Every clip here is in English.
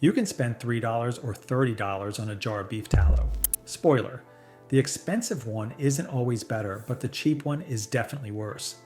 You can spend $3 or $30 on a jar of beef tallow. Spoiler, the expensive one isn't always better, but the cheap one is definitely worse.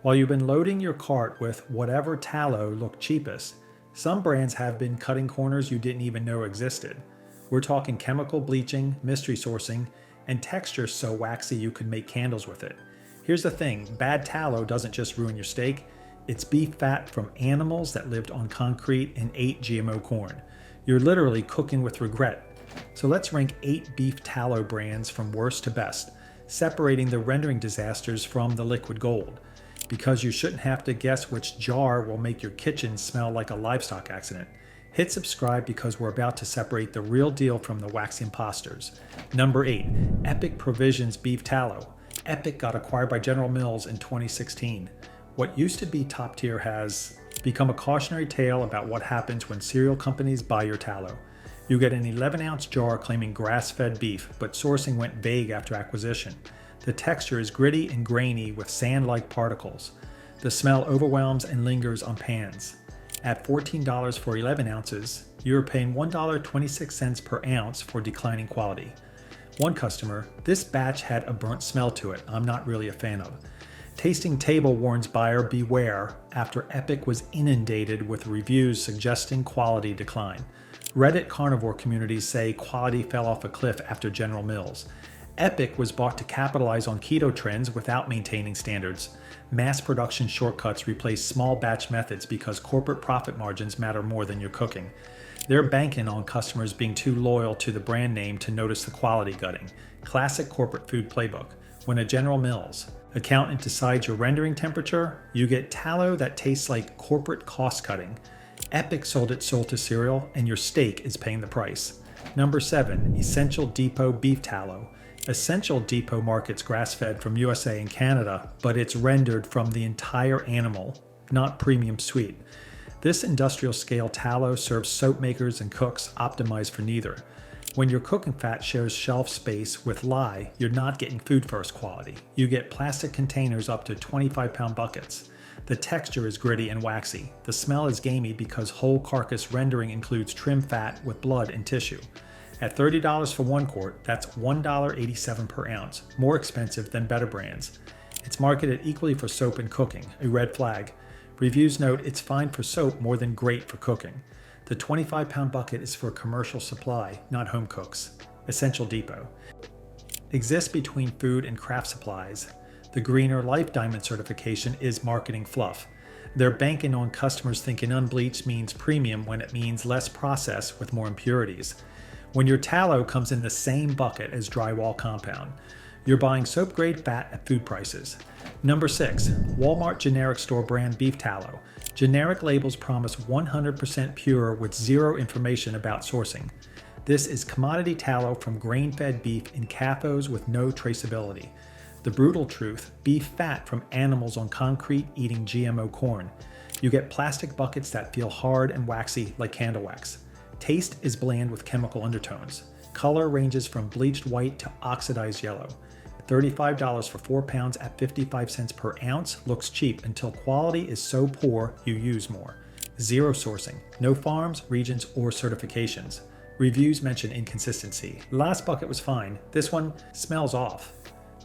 While you've been loading your cart with whatever tallow looked cheapest, some brands have been cutting corners you didn't even know existed. We're talking chemical bleaching, mystery sourcing, and texture so waxy you could make candles with it. Here's the thing, bad tallow doesn't just ruin your steak, it's beef fat from animals that lived on concrete and ate GMO corn. You're literally cooking with regret. So let's rank 8 beef tallow brands from worst to best, separating the rendering disasters from the liquid gold. Because you shouldn't have to guess which jar will make your kitchen smell like a livestock accident. Hit subscribe because we're about to separate the real deal from the waxy imposters. Number 8, Epic Provisions Beef Tallow. Epic got acquired by General Mills in 2016. What used to be top tier has become a cautionary tale about what happens when cereal companies buy your tallow. You get an 11-ounce jar claiming grass-fed beef, but sourcing went vague after acquisition. The texture is gritty and grainy with sand-like particles. The smell overwhelms and lingers on pans. At $14 for 11 ounces, you're paying $1.26 per ounce for declining quality. One customer, this batch had a burnt smell to it I'm not really a fan of. Tasting Table warns buyer beware after Epic was inundated with reviews suggesting quality decline. Reddit carnivore communities say quality fell off a cliff after General Mills. Epic was bought to capitalize on keto trends without maintaining standards. Mass production shortcuts replace small batch methods because corporate profit margins matter more than your cooking. They're banking on customers being too loyal to the brand name to notice the quality gutting. Classic corporate food playbook. When a General Mills accountant decides your rendering temperature, you get tallow that tastes like corporate cost cutting. Epic sold its soul to cereal, and your steak is paying the price. Number 7, Essential Depot Beef Tallow. Essential Depot markets grass-fed from USA and Canada, but it's rendered from the entire animal, not premium sweet. This industrial-scale tallow serves soap makers and cooks optimized for neither. When your cooking fat shares shelf space with lye, you're not getting food first quality. You get plastic containers up to 25-pound buckets. The texture is gritty and waxy. The smell is gamey because whole carcass rendering includes trim fat with blood and tissue. At $30 for 1 quart, that's $1.87 per ounce, more expensive than better brands. It's marketed equally for soap and cooking, a red flag. Reviews note it's fine for soap more than great for cooking. The 25-pound bucket is for commercial supply, not home cooks. Essential Depot. Exists between food and craft supplies. The Greener Life Diamond certification is marketing fluff. They're banking on customers thinking unbleached means premium when it means less processed with more impurities. When your tallow comes in the same bucket as drywall compound, you're buying soap-grade fat at food prices. Number 6, Walmart generic store brand beef tallow. Generic labels promise 100% pure with zero information about sourcing. This is commodity tallow from grain-fed beef in CAFOs with no traceability. The brutal truth, beef fat from animals on concrete eating GMO corn. You get plastic buckets that feel hard and waxy like candle wax. Taste is bland with chemical undertones. Color ranges from bleached white to oxidized yellow. $35 for 4 pounds at 55 cents per ounce looks cheap until quality is so poor you use more. Zero sourcing, no farms, regions, or certifications. Reviews mention inconsistency. Last bucket was fine. This one smells off.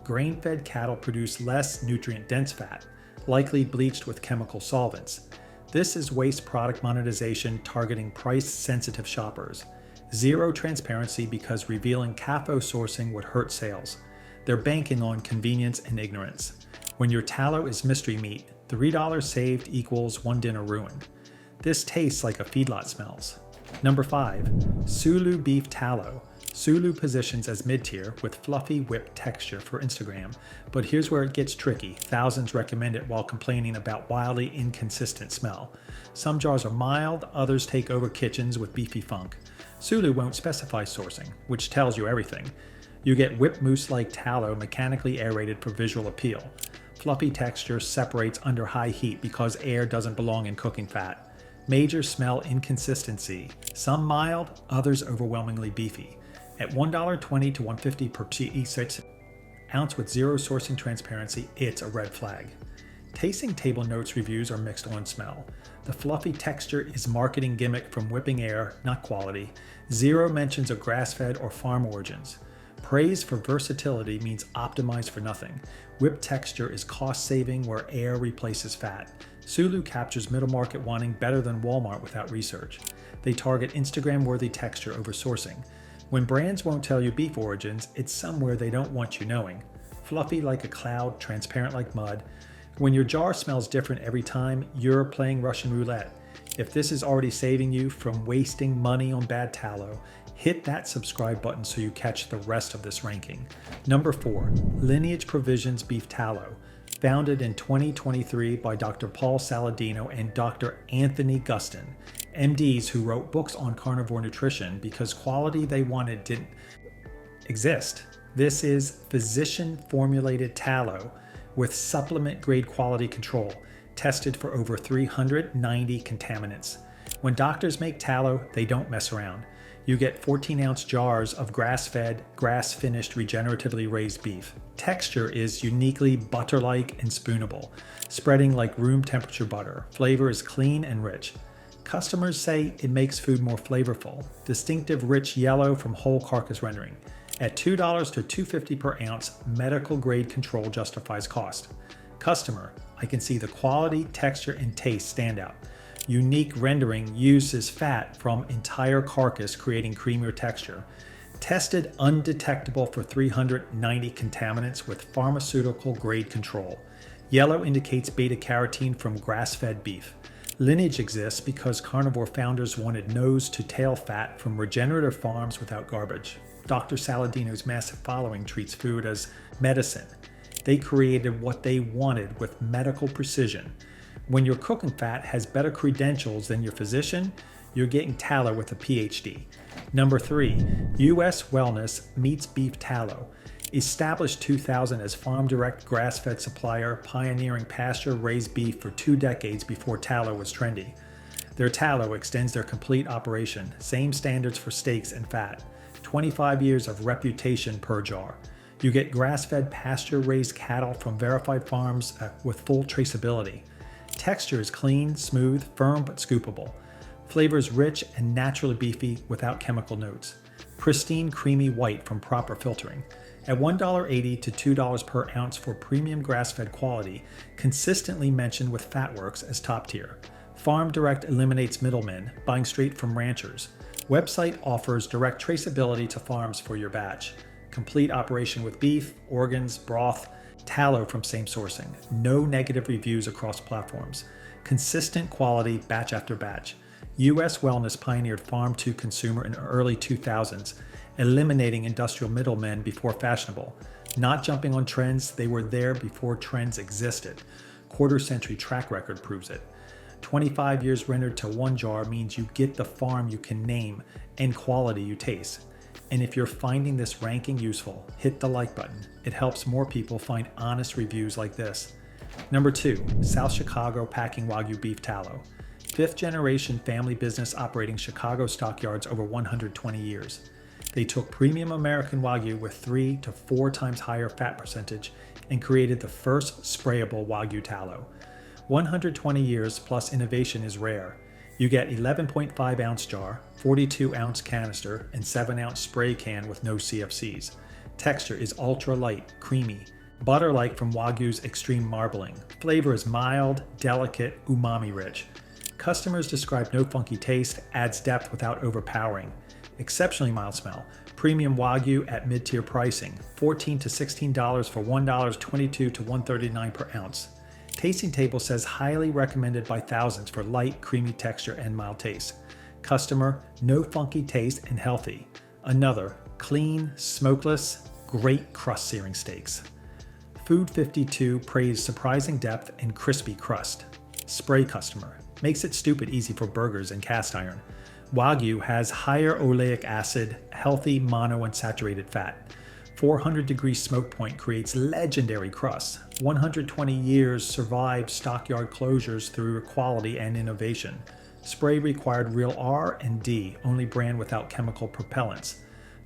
Grain-fed cattle produce less nutrient-dense fat, likely bleached with chemical solvents. This is waste product monetization targeting price-sensitive shoppers. Zero transparency because revealing CAFO sourcing would hurt sales. They're banking on convenience and ignorance. When your tallow is mystery meat, $3 saved equals 1 dinner ruined. This tastes like a feedlot smells. Number 5, Sulu Beef Tallow. Sulu positions as mid-tier with fluffy whipped texture for Instagram, but here's where it gets tricky. Thousands recommend it while complaining about wildly inconsistent smell. Some jars are mild, others take over kitchens with beefy funk. Sulu won't specify sourcing, which tells you everything. You get whipped mousse-like tallow mechanically aerated for visual appeal. Fluffy texture separates under high heat because air doesn't belong in cooking fat. Major smell inconsistency, some mild, others overwhelmingly beefy. At $1.20 to $1.50 per 6 ounce with zero sourcing transparency, it's a red flag. Tasting table notes reviews are mixed on smell. The fluffy texture is marketing gimmick from whipping air, not quality. Zero mentions of grass-fed or farm origins. Praise for versatility means optimized for nothing. Whipped texture is cost-saving where air replaces fat. Sulu captures middle market wanting better than Walmart without research. They target Instagram-worthy texture over sourcing. When brands won't tell you beef origins, it's somewhere they don't want you knowing. Fluffy like a cloud, transparent like mud. When your jar smells different every time, you're playing Russian roulette. If this is already saving you from wasting money on bad tallow, hit that subscribe button so you catch the rest of this ranking. Number 4, Lineage Provisions Beef Tallow. Founded in 2023 by Dr. Paul Saladino and Dr. Anthony Gustin, MDs who wrote books on carnivore nutrition because quality they wanted didn't exist. This is physician-formulated tallow with supplement-grade quality control, tested for over 390 contaminants. When doctors make tallow, they don't mess around. You get 14-ounce jars of grass-fed, grass-finished, regeneratively raised beef. Texture is uniquely butter-like and spoonable, spreading like room temperature butter. Flavor is clean and rich. Customers say it makes food more flavorful. Distinctive rich yellow from whole carcass rendering. At $2 to $2.50 per ounce, medical grade control justifies cost. Customer, I can see the quality, texture, and taste stand out. Unique rendering uses fat from entire carcass, creating creamier texture. Tested undetectable for 390 contaminants with pharmaceutical grade control. Yellow indicates beta-carotene from grass-fed beef. Lineage exists because carnivore founders wanted nose to tail fat from regenerative farms without garbage. Dr. Saladino's massive following treats food as medicine. They created what they wanted with medical precision. When your cooking fat has better credentials than your physician, you're getting tallow with a PhD. Number 3, U.S. Wellness meets beef tallow. Established 2000 as farm direct grass-fed supplier, pioneering pasture-raised beef for 2 decades before tallow was trendy. Their tallow extends their complete operation, same standards for steaks and fat. 25 years of reputation per jar. You get grass-fed pasture-raised cattle from verified farms with full traceability. Texture is clean, smooth, firm but scoopable. Flavor is rich and naturally beefy without chemical notes. Pristine, creamy white from proper filtering. At $1.80 to $2 per ounce for premium grass-fed quality, consistently mentioned with Fatworks as top tier. Farm Direct eliminates middlemen, buying straight from ranchers. Website offers direct traceability to farms for your batch. Complete operation with beef, organs, broth, tallow from same sourcing. No negative reviews across platforms. Consistent quality batch after batch. U.S. Wellness pioneered farm to consumer in the early 2000s, eliminating industrial middlemen before fashionable. Not jumping on trends, they were there before trends existed. Quarter-century track record proves it. 25 years rendered to one jar means you get the farm you can name and quality you taste. And if you're finding this ranking useful, hit the like button. It helps more people find honest reviews like this. Number 2, South Chicago Packing Wagyu Beef Tallow. 5th generation family business operating Chicago stockyards over 120 years. They took premium American Wagyu with 3 to 4 times higher fat percentage and created the first sprayable Wagyu tallow. 120 years plus innovation is rare. You get 11.5 ounce jar, 42 ounce canister, and 7 ounce spray can with no CFCs. Texture is ultra light, creamy, butter-like from Wagyu's extreme marbling. Flavor is mild, delicate, umami rich. Customers describe no funky taste, adds depth without overpowering. Exceptionally mild smell. Premium Wagyu at mid-tier pricing. $14 to $16 for $1.22 to $1.39 per ounce. Tasting Table says highly recommended by thousands for light, creamy texture and mild taste. Customer, no funky taste and healthy. Another, clean, smokeless, great crust searing steaks. Food 52 praised surprising depth and crispy crust. Spray customer, makes it stupid easy for burgers and cast iron. Wagyu has higher oleic acid, healthy monounsaturated fat. 400-degree smoke point creates legendary crusts. 120 years survived stockyard closures through quality and innovation. Spray required real R&D, only brand without chemical propellants.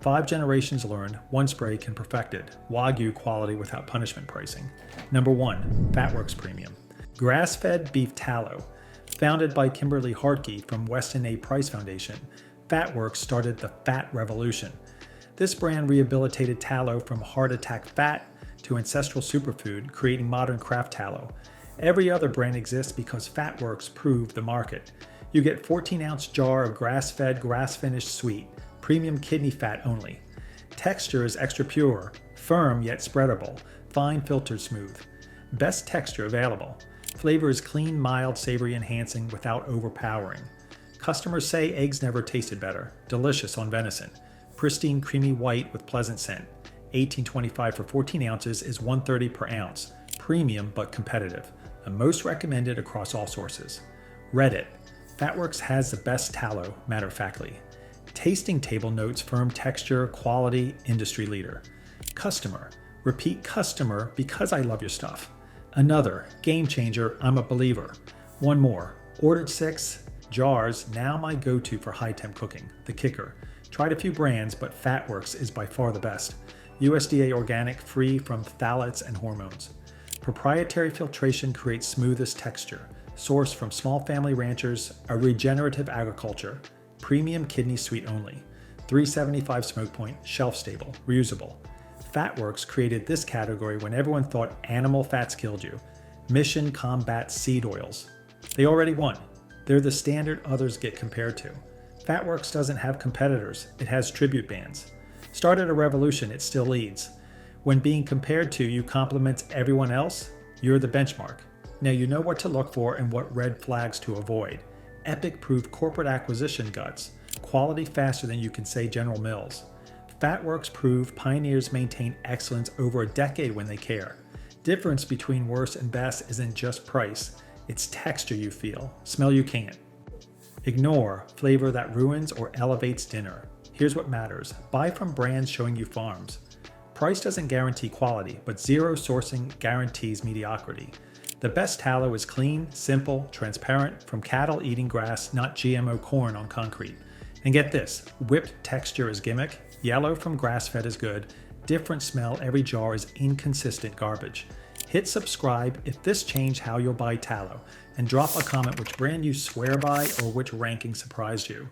5 generations learned, one spray can perfect it. Wagyu quality without punishment pricing. Number 1, Fatworks Premium. Grass-fed beef tallow. Founded by Kimberly Hartke from Weston A. Price Foundation, Fatworks started the fat revolution. This brand rehabilitated tallow from heart attack fat to ancestral superfood, creating modern craft tallow. Every other brand exists because Fatworks proved the market. You get 14-ounce jar of grass-fed, grass-finished sweet, premium kidney fat only. Texture is extra pure, firm yet spreadable, fine filtered smooth. Best texture available. Flavor is clean, mild, savory enhancing without overpowering. Customers say eggs never tasted better. Delicious on venison. Pristine, creamy white with pleasant scent. $18.25 for 14 ounces is $1.30 per ounce. Premium but competitive. The most recommended across all sources. Reddit. Fatworks has the best tallow, matter-of-factly. Tasting table notes firm texture, quality, industry leader. Customer. Repeat customer because I love your stuff. Another, game changer, I'm a believer. One more, ordered 6 jars, now my go-to for high-temp cooking. The kicker. Tried a few brands, but Fatworks is by far the best. USDA organic, free from phthalates and hormones. Proprietary filtration creates smoothest texture. Sourced from small family ranchers, a regenerative agriculture. Premium kidney sweet only. 375 smoke point, shelf stable, reusable. Fatworks created this category when everyone thought animal fats killed you. Mission Combat Seed Oils. They already won. They're the standard others get compared to. Fatworks doesn't have competitors, it has tribute bands. Started a revolution, it still leads. When being compared to you complements everyone else, you're the benchmark. Now you know what to look for and what red flags to avoid. Epic proof corporate acquisition guts. Quality faster than you can say General Mills. Fatworks prove pioneers maintain excellence over a decade when they care. Difference between worst and best isn't just price, it's texture you feel, smell you can't. Ignore flavor that ruins or elevates dinner. Here's what matters. Buy from brands showing you farms. Price doesn't guarantee quality, but zero sourcing guarantees mediocrity. The best tallow is clean, simple, transparent, from cattle eating grass, not GMO corn on concrete. And get this, whipped texture is gimmick, yellow from grass-fed is good, different smell every jar is inconsistent garbage. Hit subscribe if this changed how you'll buy tallow, and drop a comment which brand you swear by or which ranking surprised you.